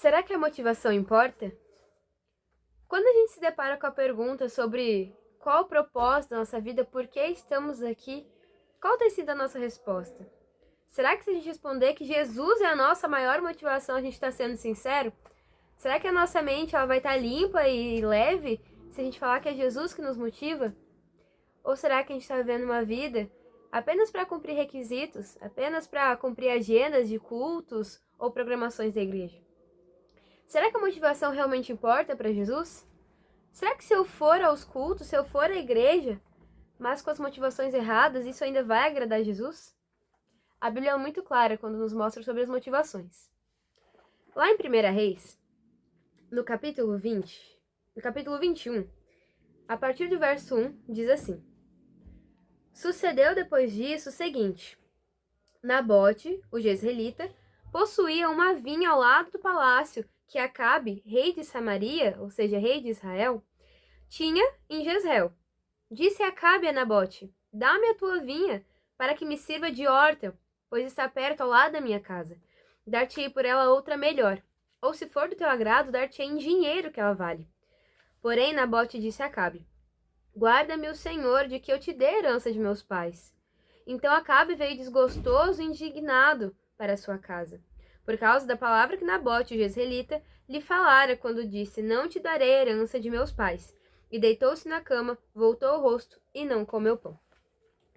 Será que a motivação importa? Quando a gente se depara com a pergunta sobre qual o propósito da nossa vida, por que estamos aqui, qual tem sido a nossa resposta? Será que se a gente responder que Jesus é a nossa maior motivação, a gente está sendo sincero? Será que a nossa mente ela vai estar limpa e leve se a gente falar que é Jesus que nos motiva? Ou será que a gente está vivendo uma vida apenas para cumprir requisitos, apenas para cumprir agendas de cultos ou programações da igreja? Será que a motivação realmente importa para Jesus? Será que se eu for aos cultos, se eu for à igreja, mas com as motivações erradas, isso ainda vai agradar Jesus? A Bíblia é muito clara quando nos mostra sobre as motivações. Lá em 1 Reis, no capítulo 21, a partir do verso 1, diz assim: Sucedeu depois disso o seguinte: Nabote, o jezreelita, possuía uma vinha ao lado do palácio que Acabe, rei de Samaria, ou seja, rei de Israel, tinha em Jezreel. Disse Acabe a Nabote: Dá-me a tua vinha, para que me sirva de horta, pois está perto ao lado da minha casa. Dar-te-ei por ela outra melhor. Ou se for do teu agrado, dar-te-ei em dinheiro que ela vale. Porém, Nabote disse a Acabe: Guarda-me o Senhor de que eu te dê a herança de meus pais. Então Acabe veio desgostoso e indignado para sua casa, por causa da palavra que Nabote, o jezreelita, lhe falara quando disse: Não te darei a herança de meus pais. E deitou-se na cama, voltou o rosto e não comeu pão.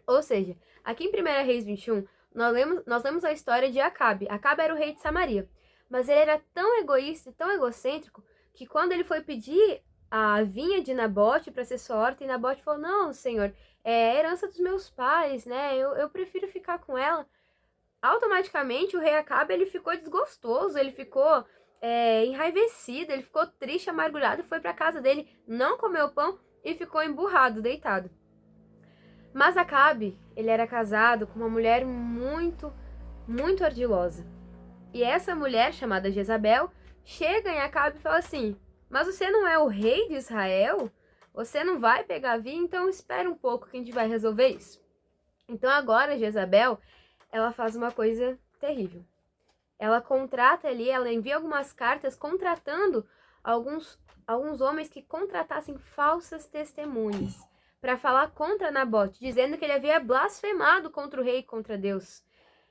Ou seja, aqui em 1 Reis 21, nós lemos a história de Acabe. Acabe era o rei de Samaria, mas ele era tão egoísta e tão egocêntrico que quando ele foi pedir a vinha de Nabote para ser sua horta, e Nabote falou: Não, senhor, é a herança dos meus pais, né? Eu prefiro ficar com ela. Automaticamente o rei Acabe ele ficou desgostoso, ele ficou enraivecido, ele ficou triste, amargurado, foi para casa dele, não comeu pão e ficou emburrado, deitado. Mas Acabe, ele era casado com uma mulher muito, muito ardilosa. E essa mulher, chamada Jezabel, chega em Acabe e fala assim: Mas você não é o rei de Israel? Você não vai pegar vinho? Então espera um pouco que a gente vai resolver isso. Então agora Jezabel, ela faz uma coisa terrível. Ela contrata ali, ela envia algumas cartas contratando alguns homens que contratassem falsas testemunhas para falar contra Nabote, dizendo que ele havia blasfemado contra o rei e contra Deus.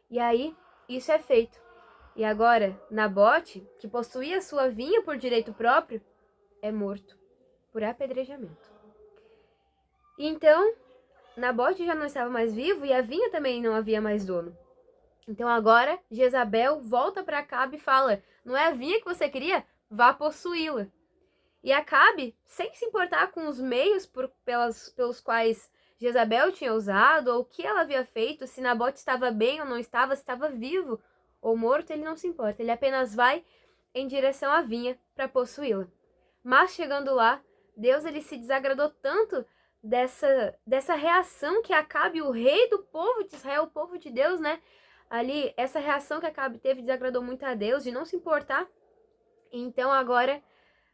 E aí, isso é feito. E agora, Nabote, que possuía sua vinha por direito próprio, é morto por apedrejamento. E então, Nabote já não estava mais vivo e a vinha também não havia mais dono. Então agora Jezabel volta para Acabe e fala: Não é a vinha que você queria? Vá possuí-la. E Acabe, sem se importar com os meios pelos quais Jezabel tinha usado, ou o que ela havia feito, se Nabote estava bem ou não estava, se estava vivo ou morto, ele não se importa. Ele apenas vai em direção à vinha para possuí-la. Mas chegando lá, Deus ele se desagradou tanto dessa reação que Acabe, o rei do povo de Israel, o povo de Deus, né? Ali, essa reação que Acabe teve desagradou muito a Deus, de não se importar. Então agora,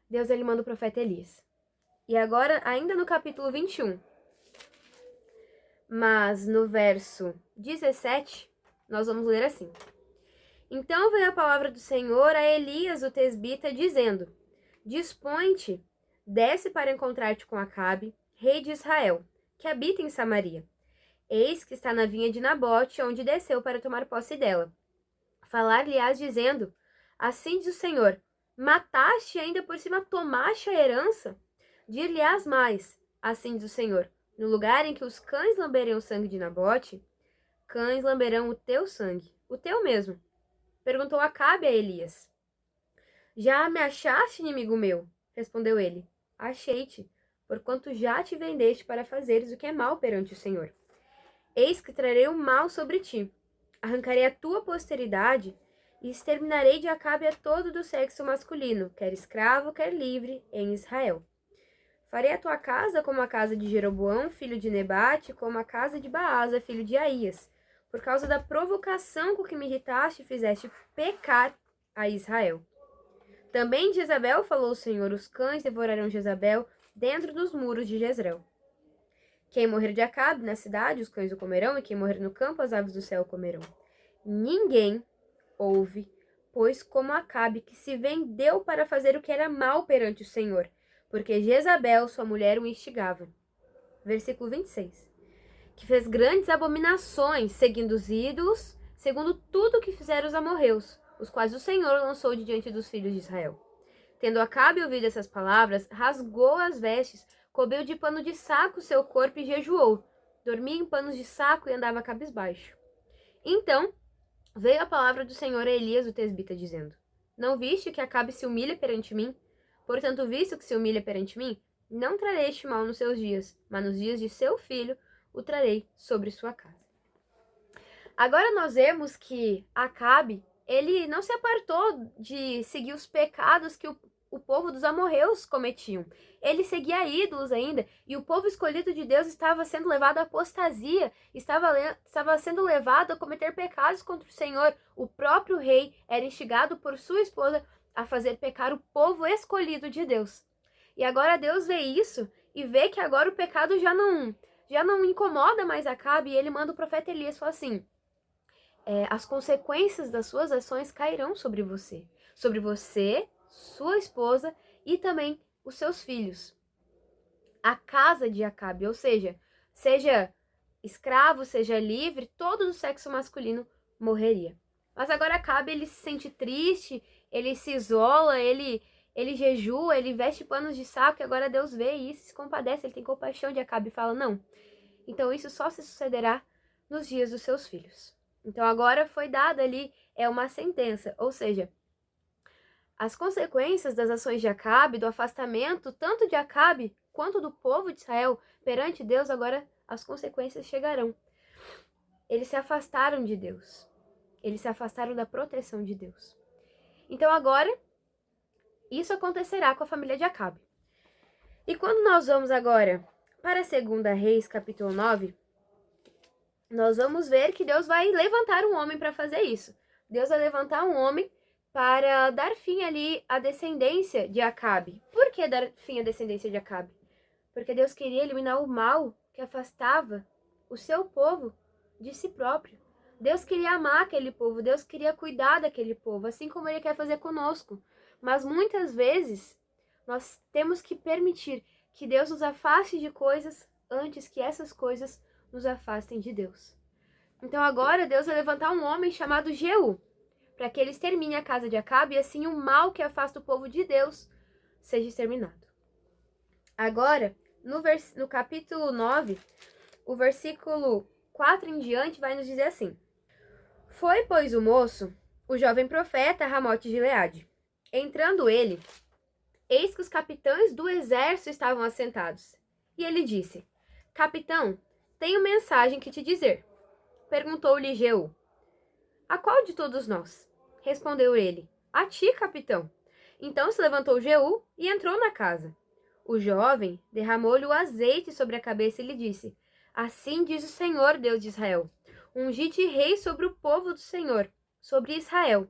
Deus ele manda o profeta Elias. E agora, ainda no capítulo 21, mas no verso 17, nós vamos ler assim: Então veio a palavra do Senhor a Elias, o tesbita, dizendo: Dispõe-te, desce para encontrar-te com Acabe, rei de Israel, que habita em Samaria. Eis que está na vinha de Nabote, onde desceu para tomar posse dela. Falar-lhe-ás dizendo: Assim diz o Senhor: Mataste e ainda por cima tomaste a herança? Dir-lhe-ás mais: Assim diz o Senhor: No lugar em que os cães lamberem o sangue de Nabote, cães lamberão o teu sangue, o teu mesmo. Perguntou Acabe a Elias: Já me achaste, inimigo meu? Respondeu ele: Achei-te, porquanto já te vendeste para fazeres o que é mal perante o Senhor. Eis que trarei o mal sobre ti. Arrancarei a tua posteridade e exterminarei de Acabe a todo do sexo masculino, quer escravo, quer livre, em Israel. Farei a tua casa como a casa de Jeroboão, filho de Nebate, como a casa de Baasa, filho de Aías, por causa da provocação com que me irritaste e fizeste pecar a Israel. Também de Jezabel falou o Senhor: os cães devorarão Jezabel dentro dos muros de Jezreel. Quem morrer de Acabe na cidade, os cães o comerão, e quem morrer no campo, as aves do céu o comerão. Ninguém ouve, pois como Acabe, que se vendeu para fazer o que era mal perante o Senhor, porque Jezabel, sua mulher, o instigava. Versículo 26. Que fez grandes abominações, seguindo os ídolos, segundo tudo o que fizeram os amorreus, os quais o Senhor lançou de diante dos filhos de Israel. Tendo Acabe ouvido essas palavras, rasgou as vestes, cobriu de pano de saco seu corpo e jejuou. Dormia em panos de saco e andava cabisbaixo. Então veio a palavra do Senhor a Elias, o tesbita, dizendo: Não viste que Acabe se humilha perante mim? Portanto, visto que se humilha perante mim, não trarei este mal nos seus dias, mas nos dias de seu filho o trarei sobre sua casa. Agora nós vemos que Acabe, ele não se apartou de seguir os pecados que o povo dos amorreus cometiam. Ele seguia ídolos ainda, e o povo escolhido de Deus estava sendo levado à apostasia, estava sendo levado a cometer pecados contra o Senhor. O próprio rei era instigado por sua esposa a fazer pecar o povo escolhido de Deus. E agora Deus vê isso e vê que agora o pecado já não incomoda mais Acabe, e ele manda o profeta Elias falar assim: as consequências das suas ações cairão sobre você, sua esposa e também os seus filhos. A casa de Acabe, ou seja escravo, seja livre, todo do sexo masculino morreria. Mas agora Acabe, ele se sente triste, ele se isola, ele jejua, ele veste panos de saco, e agora Deus vê isso, se compadece, ele tem compaixão de Acabe e fala: não, então isso só se sucederá nos dias dos seus filhos. Então agora foi dada ali uma sentença, ou seja, as consequências das ações de Acabe, do afastamento tanto de Acabe quanto do povo de Israel perante Deus, agora as consequências chegarão. Eles se afastaram de Deus. Eles se afastaram da proteção de Deus. Então agora, isso acontecerá com a família de Acabe. E quando nós vamos agora para 2 Reis, capítulo 9, nós vamos ver que Deus vai levantar um homem para fazer isso. Deus vai levantar um homem para dar fim ali à descendência de Acabe. Por que dar fim à descendência de Acabe? Porque Deus queria eliminar o mal que afastava o seu povo de si próprio. Deus queria amar aquele povo, Deus queria cuidar daquele povo, assim como Ele quer fazer conosco. Mas muitas vezes nós temos que permitir que Deus nos afaste de coisas antes que essas coisas nos afastem de Deus. Então agora Deus vai levantar um homem chamado Jeú, para que ele extermine a casa de Acabe, e assim o mal que afasta o povo de Deus seja exterminado. Agora, no capítulo 9, o versículo 4 em diante vai nos dizer assim: Foi, pois, o moço, o jovem profeta Ramote de Gileade. Entrando ele, eis que os capitães do exército estavam assentados. E ele disse: Capitão, tenho mensagem que te dizer. Perguntou-lhe Jeú: A qual de todos nós? Respondeu ele: A ti, capitão. Então se levantou Jeú e entrou na casa. O jovem derramou-lhe o azeite sobre a cabeça e lhe disse: Assim diz o Senhor, Deus de Israel: Ungi-te rei sobre o povo do Senhor, sobre Israel.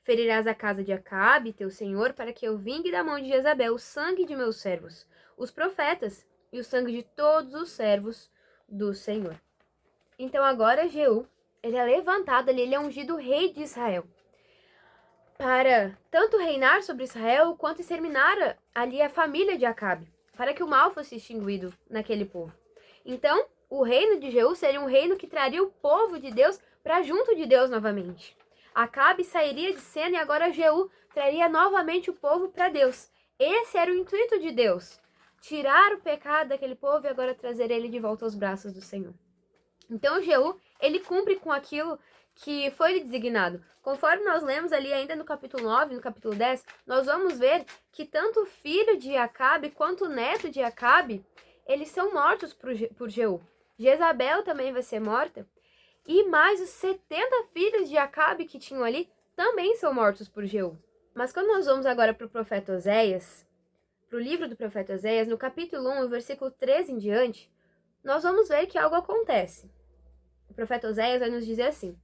Ferirás a casa de Acabe, teu senhor, para que eu vingue da mão de Jezabel o sangue de meus servos, os profetas, e o sangue de todos os servos do Senhor. Então agora Jeú, ele é levantado ali, ele é ungido rei de Israel, para tanto reinar sobre Israel, quanto exterminar ali a família de Acabe, para que o mal fosse extinguido naquele povo. Então, o reino de Jeú seria um reino que traria o povo de Deus para junto de Deus novamente. Acabe sairia de cena e agora Jeú traria novamente o povo para Deus. Esse era o intuito de Deus: tirar o pecado daquele povo e agora trazer ele de volta aos braços do Senhor. Então Jeú, ele cumpre com aquilo que foi lhe designado. Conforme nós lemos ali ainda no capítulo 9, no capítulo 10, nós vamos ver que tanto o filho de Acabe quanto o neto de Acabe, eles são mortos por Jeú. Jezabel também vai ser morta. E mais os 70 filhos de Acabe que tinham ali também são mortos por Jeú. Mas quando nós vamos agora para o profeta Oséias, para o livro do profeta Oséias, no capítulo 1, versículo 13 em diante, nós vamos ver que algo acontece. O profeta Oséias vai nos dizer assim: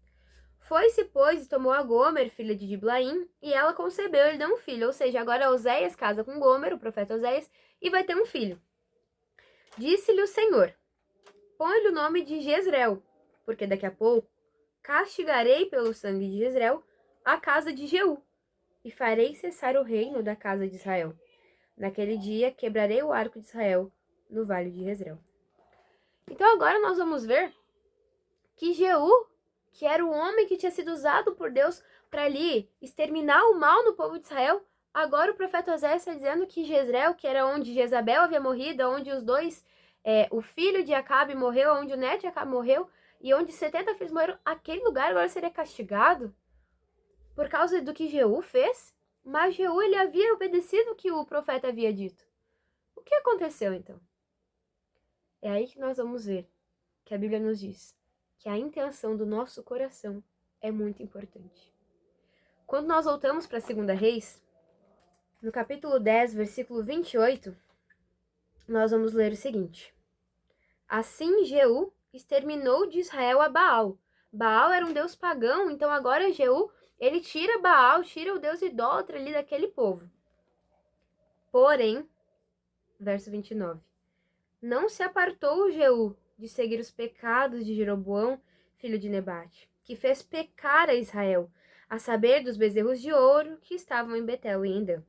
Foi-se, pois, e tomou a Gomer, filha de Diblaim, e ela concebeu e lhe deu um filho. Ou seja, agora Oséias casa com Gomer, o profeta Oséias, e vai ter um filho. Disse-lhe o Senhor: Põe-lhe o nome de Jezreel, porque daqui a pouco castigarei pelo sangue de Jezreel a casa de Jeú, e farei cessar o reino da casa de Israel. Naquele dia quebrarei o arco de Israel no vale de Jezreel. Então agora nós vamos ver que Jeú, que era o homem que tinha sido usado por Deus para ali exterminar o mal no povo de Israel, agora o profeta Oséias está dizendo que Jezreel, que era onde Jezabel havia morrido, onde os dois, o filho de Acabe morreu, onde o neto de Acabe morreu, e onde 70 filhos morreram, aquele lugar agora seria castigado por causa do que Jeú fez. Mas Jeú, ele havia obedecido o que o profeta havia dito. O que aconteceu então? É aí que nós vamos ver que a Bíblia nos diz que a intenção do nosso coração é muito importante. Quando nós voltamos para 2 Reis, no capítulo 10, versículo 28, nós vamos ler o seguinte: Assim Jeú exterminou de Israel a Baal. Baal era um deus pagão, então agora Jeú, ele tira Baal, tira o deus idólatra ali daquele povo. Porém, verso 29, não se apartou Jeú de seguir os pecados de Jeroboão, filho de Nebate, que fez pecar a Israel, a saber dos bezerros de ouro que estavam em Betel e em Dan.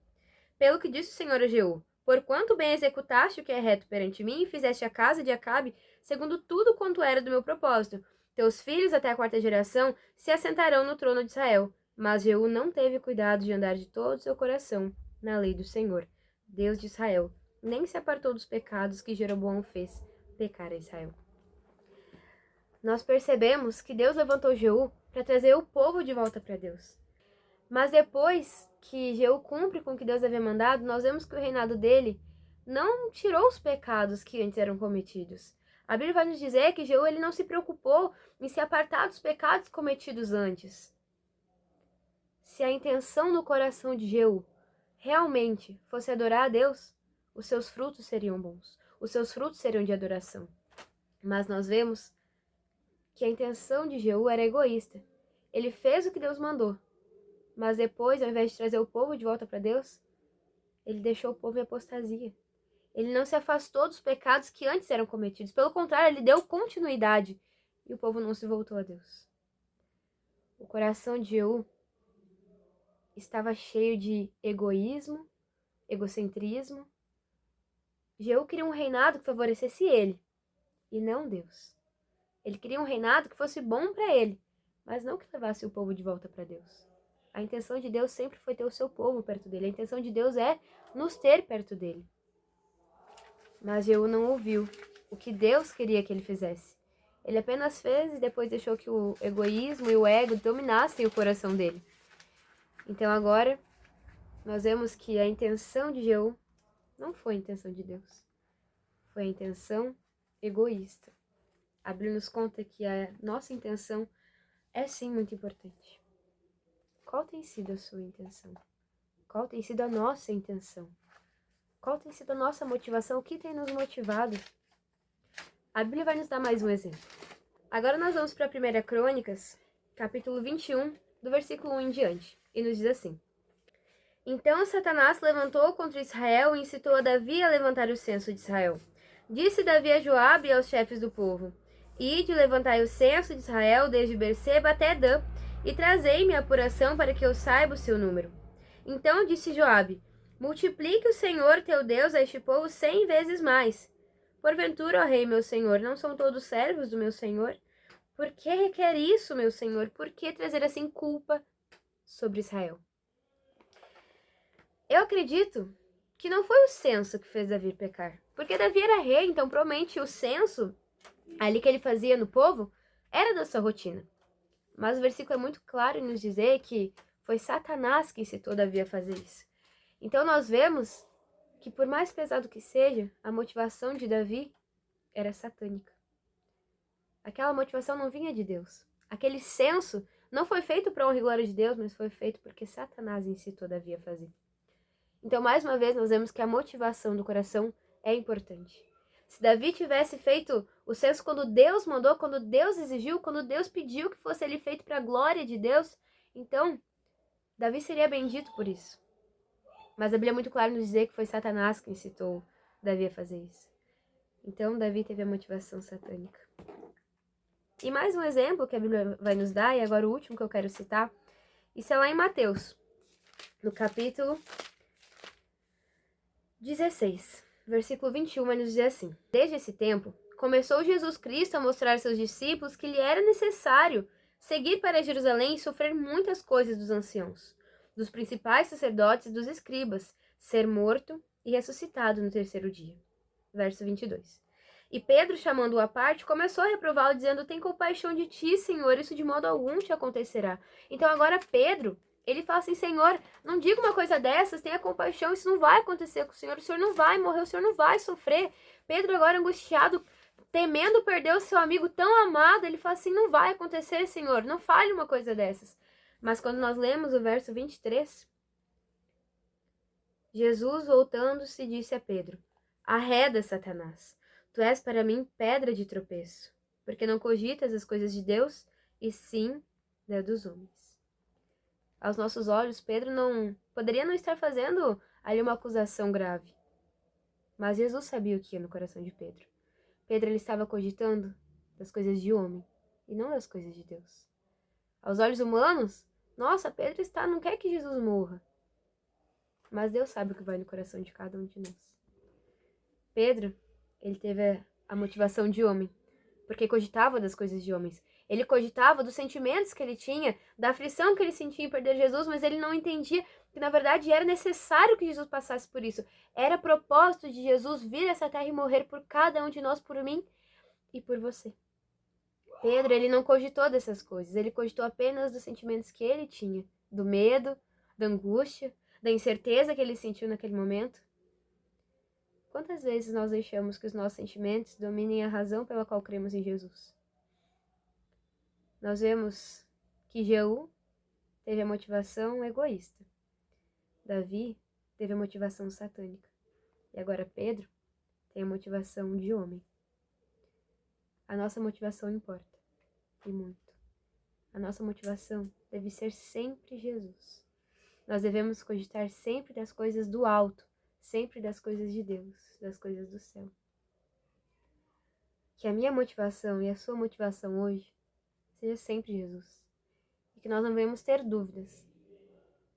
Pelo que disse o Senhor a Jeú, porquanto bem executaste o que é reto perante mim, e fizeste a casa de Acabe segundo tudo quanto era do meu propósito. Teus filhos até a 4ª geração se assentarão no trono de Israel. Mas Jeú não teve cuidado de andar de todo o seu coração na lei do Senhor, Deus de Israel, nem se apartou dos pecados que Jeroboão fez pecar a Israel. Nós percebemos que Deus levantou Jeú para trazer o povo de volta para Deus. Mas depois que Jeú cumpre com o que Deus havia mandado, nós vemos que o reinado dele não tirou os pecados que antes eram cometidos. A Bíblia vai nos dizer que Jeú, ele não se preocupou em se apartar dos pecados cometidos antes. Se a intenção no coração de Jeú realmente fosse adorar a Deus, os seus frutos seriam bons. Os seus frutos seriam de adoração. Mas nós vemos que a intenção de Jeú era egoísta. Ele fez o que Deus mandou, mas depois, ao invés de trazer o povo de volta para Deus, ele deixou o povo em apostasia. Ele não se afastou dos pecados que antes eram cometidos. Pelo contrário, ele deu continuidade e o povo não se voltou a Deus. O coração de Jeú estava cheio de egoísmo, egocentrismo. Jeú queria um reinado que favorecesse ele e não Deus. Ele queria um reinado que fosse bom para ele, mas não que levasse o povo de volta para Deus. A intenção de Deus sempre foi ter o seu povo perto dele. A intenção de Deus é nos ter perto dele. Mas Jeú não ouviu o que Deus queria que ele fizesse. Ele apenas fez e depois deixou que o egoísmo e o ego dominassem o coração dele. Então agora, nós vemos que a intenção de Jeú não foi a intenção de Deus. Foi a intenção egoísta. A Bíblia nos conta que a nossa intenção é sim muito importante. Qual tem sido a sua intenção? Qual tem sido a nossa intenção? Qual tem sido a nossa motivação? O que tem nos motivado? A Bíblia vai nos dar mais um exemplo. Agora nós vamos para 1 Crônicas, capítulo 21, do versículo 1 em diante. E nos diz assim: Então Satanás levantou contra Israel e incitou a Davi a levantar o censo de Israel. Disse Davi a Joabe e aos chefes do povo: Ide, levantai o censo de Israel desde Berseba até Dan, e trazei-me a apuração para que eu saiba o seu número. Então disse Joabe: Multiplique o Senhor teu Deus a este povo 100 vezes mais. Porventura, ó rei, meu senhor, não são todos servos do meu senhor? Por que requer isso, meu senhor? Por que trazer assim culpa sobre Israel? Eu acredito que não foi o censo que fez Davi pecar. Porque Davi era rei, então provavelmente o censo ali que ele fazia no povo era da sua rotina. Mas o versículo é muito claro em nos dizer que foi Satanás que incitou Davi a fazer isso. Então nós vemos que, por mais pesado que seja, a motivação de Davi era satânica. Aquela motivação não vinha de Deus. Aquele censo não foi feito para honra e glória de Deus, mas foi feito porque Satanás incitou Davi a fazer. Então, mais uma vez, nós vemos que a motivação do coração é importante. Se Davi tivesse feito o censo quando Deus mandou, quando Deus exigiu, quando Deus pediu que fosse ele feito para a glória de Deus, então Davi seria bendito por isso. Mas a Bíblia é muito clara nos dizer que foi Satanás que incitou Davi a fazer isso. Então, Davi teve a motivação satânica. E mais um exemplo que a Bíblia vai nos dar, e agora o último que eu quero citar, Isso é lá em Mateus, no capítulo 16, versículo 21, vai nos dizer assim: Desde esse tempo, começou Jesus Cristo a mostrar aos seus discípulos que lhe era necessário seguir para Jerusalém e sofrer muitas coisas dos anciãos, dos principais sacerdotes e dos escribas, ser morto e ressuscitado no terceiro dia. Verso 22. E Pedro, chamando-o à parte, começou a reprová-lo, dizendo: Tem compaixão de ti, Senhor, isso de modo algum te acontecerá. Então agora Pedro, ele fala assim: Senhor, não diga uma coisa dessas, tenha compaixão, isso não vai acontecer com o Senhor não vai morrer, o Senhor não vai sofrer. Pedro agora angustiado, temendo perder o seu amigo tão amado, ele fala assim: Não vai acontecer, Senhor, não fale uma coisa dessas. Mas quando nós lemos o verso 23, Jesus, voltando-se, disse a Pedro: Arreda, Satanás, tu és para mim pedra de tropeço, porque não cogitas as coisas de Deus, e sim das dos homens. Aos nossos olhos, Pedro não poderia não estar fazendo ali uma acusação grave. Mas Jesus sabia o que ia no coração de Pedro. Pedro ele estava cogitando das coisas de homem e não das coisas de Deus. Aos olhos humanos, nossa, Pedro não quer que Jesus morra. Mas Deus sabe o que vai no coração de cada um de nós. Pedro, ele teve a motivação de homem, porque cogitava das coisas de homens. Ele cogitava dos sentimentos que ele tinha, da aflição que ele sentia em perder Jesus, mas ele não entendia que, na verdade, era necessário que Jesus passasse por isso. Era propósito de Jesus vir a essa terra e morrer por cada um de nós, por mim e por você. Pedro, ele não cogitou dessas coisas, ele cogitou apenas dos sentimentos que ele tinha, do medo, da angústia, da incerteza que ele sentiu naquele momento. Quantas vezes nós deixamos que os nossos sentimentos dominem a razão pela qual cremos em Jesus? Nós vemos que Jeú teve a motivação egoísta. Davi teve a motivação satânica. E agora Pedro tem a motivação de homem. A nossa motivação importa. E muito. A nossa motivação deve ser sempre Jesus. Nós devemos cogitar sempre das coisas do alto, sempre das coisas de Deus, das coisas do céu. Que a minha motivação e a sua motivação hoje seja sempre Jesus. E que nós não venhamos ter dúvidas.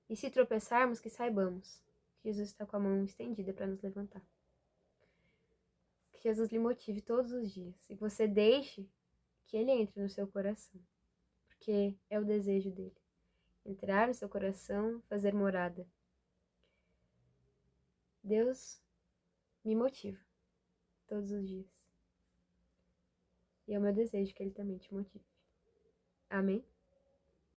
E se tropeçarmos, que saibamos que Jesus está com a mão estendida para nos levantar. Que Jesus lhe motive todos os dias. E que você deixe que Ele entre no seu coração. Porque é o desejo dele. Entrar no seu coração, fazer morada. Deus me motiva todos os dias. E é o meu desejo que Ele também te motive. Amém?